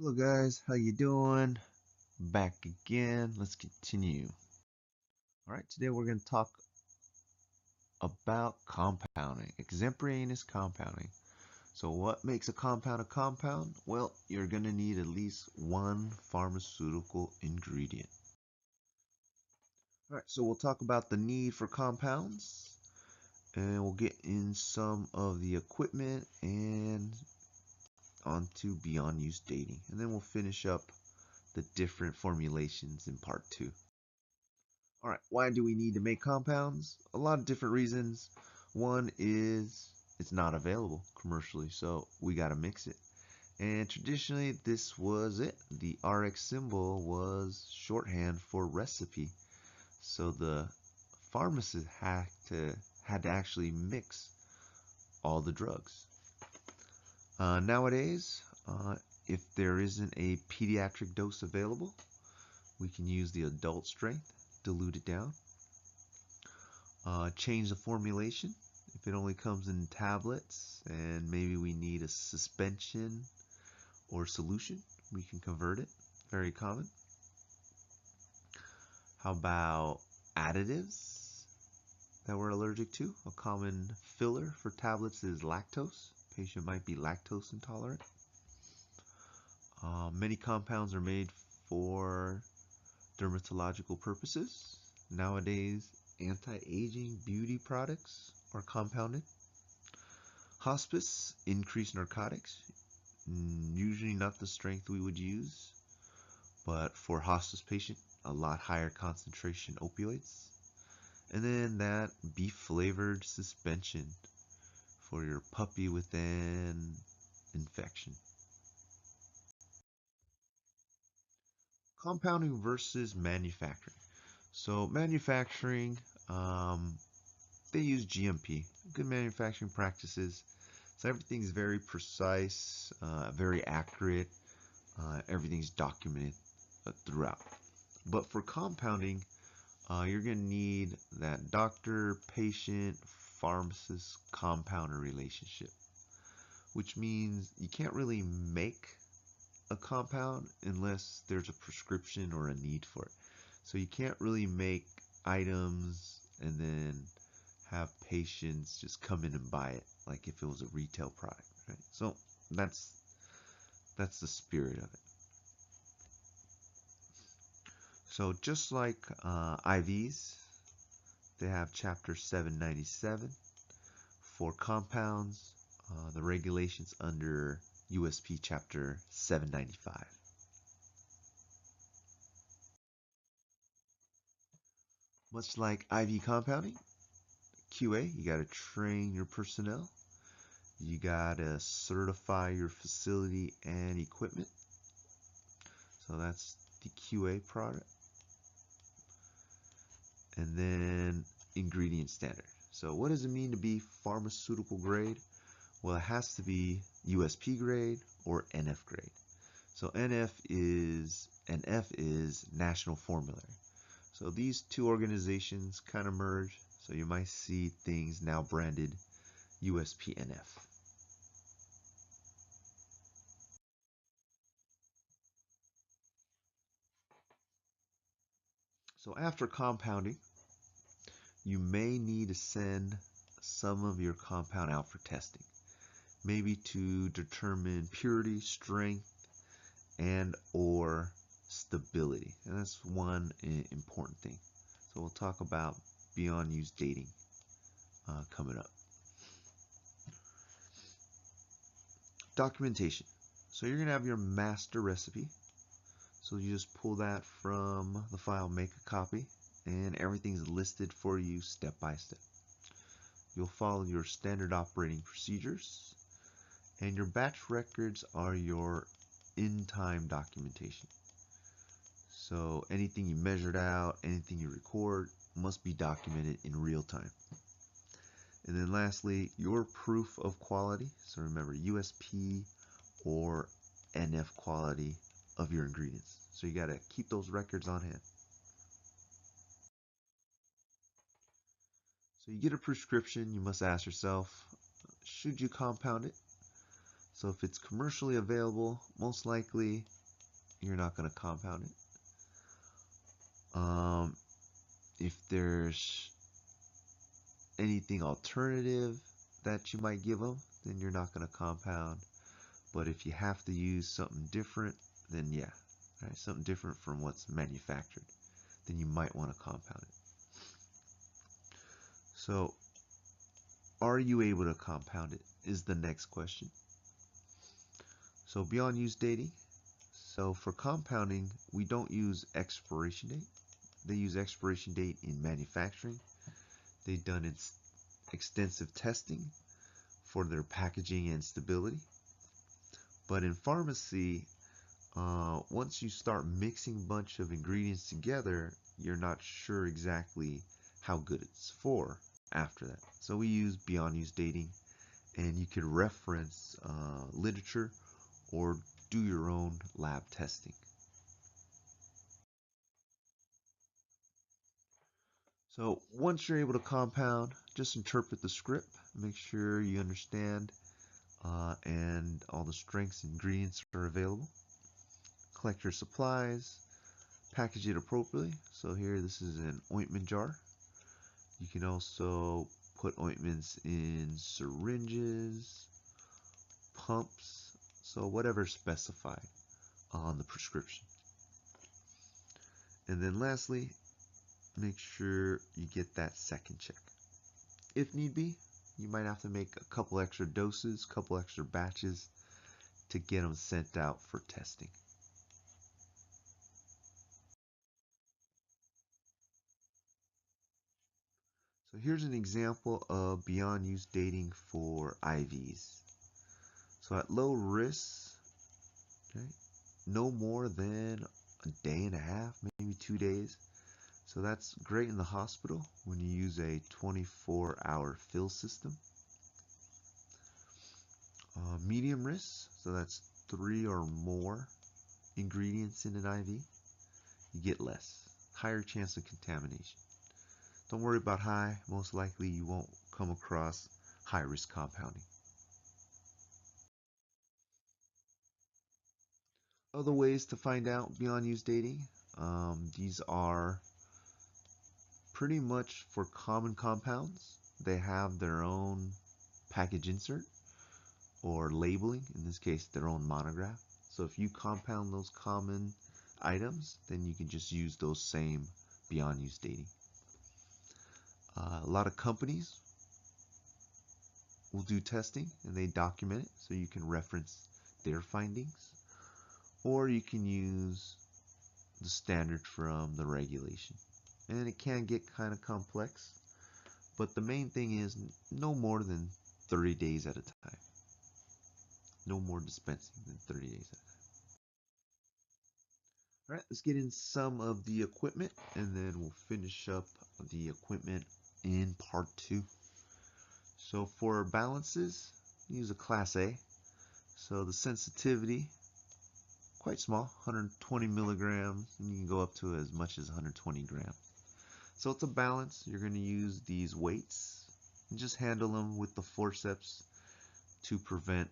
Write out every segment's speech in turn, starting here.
Hello guys, how you doing? Back again. Let's continue. All right, today we're going to talk about compounding, extemporaneous compounding. So what makes a compound? Well, you're going to need at least one pharmaceutical ingredient. All right, so we'll talk about the need for compounds and we'll get in some of the equipment and onto beyond use dating. And then we'll finish up the different formulations in part 2. All right, why do we need to make compounds? A lot of different reasons. One is it's not available commercially, so we got to mix it. And traditionally, this was it. The RX symbol was shorthand for recipe. So the pharmacist had to actually mix all the drugs. Nowadays, if there isn't a pediatric dose available, we can use the adult strength, dilute it down. Change the formulation if it only comes in tablets and maybe we need a suspension or solution, we can convert it. Very common. How about additives that we're allergic to? A common filler for tablets is lactose. Patient might be lactose intolerant. Many compounds are made for dermatological purposes. Nowadays, anti-aging beauty products are compounded. Hospice, increased narcotics, usually not the strength we would use, but for hospice patient, a lot higher concentration opioids. And then that beef flavored suspension for your puppy with an infection. Compounding versus manufacturing. So manufacturing, they use GMP, good manufacturing practices. So everything's very precise, very accurate. Everything's documented throughout. But for compounding, you're going to need that doctor, patient, pharmacist, compounder relationship, which means you can't really make a compound unless there's a prescription or a need for it. So you can't really make items and then have patients just come in and buy it like if it was a retail product, right? So that's the spirit of it. So just like IVs, they have chapter 797. For compounds, the regulations under USP chapter 795. Much like IV compounding, QA, you got to train your personnel. You got to certify your facility and equipment. So that's the QA product. And then ingredient standard. So what does it mean to be pharmaceutical grade? Well, it has to be USP grade or NF grade. So NF and F is National Formulary. So these two organizations kind of merge. So you might see things now branded USPNF. So after compounding, you may need to send some of your compound out for testing, maybe to determine purity, strength, and or stability. And that's one important thing. So we'll talk about beyond use dating coming up. Documentation. So you're going to have your master recipe. So you just pull that from the file, make a copy, and everything's listed for you step by step. You'll follow your standard operating procedures, and your batch records are your in-time documentation. So anything you measured out, anything you record, must be documented in real time. And then lastly, your proof of quality. So remember, USP or NF quality of your ingredients. So you got to keep those records on hand. So you get a prescription, you must ask yourself, should you compound it? So if it's commercially available, most likely you're not going to compound it. If there's anything alternative that you might give them, then you're not going to compound. But if you have to use something different, then yeah, right, something different from what's manufactured, then you might want to compound it. So, are you able to compound it is the next question. So beyond use dating, so for compounding, we don't use expiration date. They use expiration date in manufacturing. They've done extensive testing for their packaging and stability. But in pharmacy, once you start mixing a bunch of ingredients together, you're not sure exactly how good it's for after that. So we use beyond use dating, and you could reference literature or do your own lab testing. So once you're able to compound, just interpret the script, make sure you understand and all the strengths and ingredients are available. Collect your supplies, package it appropriately. So here, this is an ointment jar. You can also put ointments in syringes, pumps, so whatever is specified on the prescription. And then lastly, make sure you get that second check. If need be, you might have to make a couple extra doses, couple extra batches to get them sent out for testing. So here's an example of beyond use dating for IVs. So at low risk, okay, no more than a day and a half, maybe 2 days. So that's great in the hospital when you use a 24-hour fill system. Medium risk, so that's 3 or more ingredients in an IV. You get less, higher chance of contamination. Don't worry about high, most likely you won't come across high risk compounding. Other ways to find out beyond use dating, these are pretty much for common compounds. They have their own package insert or labeling, in this case their own monograph. So if you compound those common items, then you can just use those same beyond use dating. A lot of companies will do testing and they document it so you can reference their findings, or you can use the standard from the regulation. And it can get kind of complex, but the main thing is no more than 30 days at a time. No more dispensing than 30 days at a time. All right, let's get in some of the equipment and then we'll finish up the equipment in part 2. So for balances, use a class A. So the sensitivity, quite small, 120 milligrams, and you can go up to as much as 120 grams. So it's a balance. You're going to use these weights and just handle them with the forceps to prevent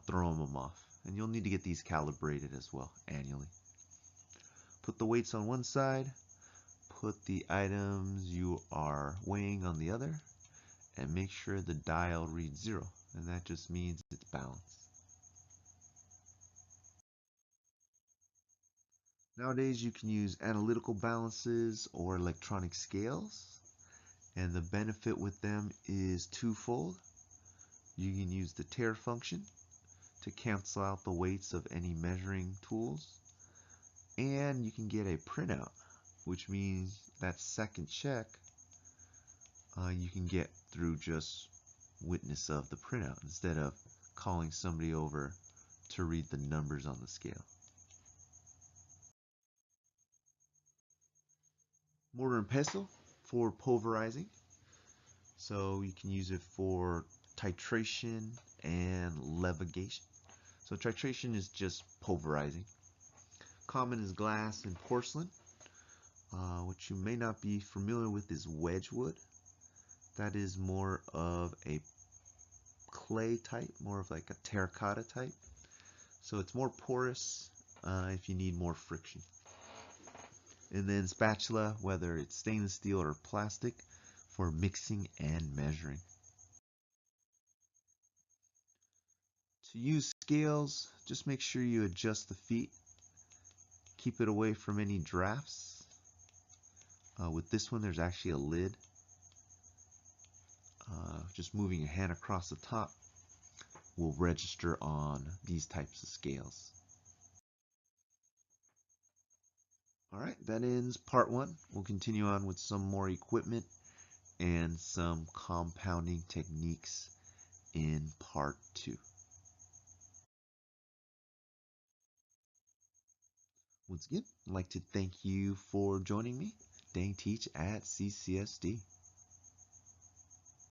throwing them off. And you'll need to get these calibrated as well annually. Put the weights on one side, put the items you are weighing on the other, and make sure the dial reads 0, and that just means it's balanced. Nowadays you can use analytical balances or electronic scales, and the benefit with them is twofold. You can use the tare function to cancel out the weights of any measuring tools, and you can get a printout, which means that second check you can get through just witness of the printout instead of calling somebody over to read the numbers on the scale. Mortar and pestle for pulverizing. So you can use it for titration and levigation. So titration is just pulverizing. Common is glass and porcelain. What you may not be familiar with is wedgewood. That is more of a clay type, more of like a terracotta type. So it's more porous if you need more friction. And then spatula, whether it's stainless steel or plastic, for mixing and measuring. To use scales, just make sure you adjust the feet. Keep it away from any drafts. With this one, there's actually a lid. Just moving your hand across the top will register on these types of scales. Alright, that ends part one. We'll continue on with some more equipment and some compounding techniques in part two. Once again, I'd like to thank you for joining me, DangTeach at CCSD.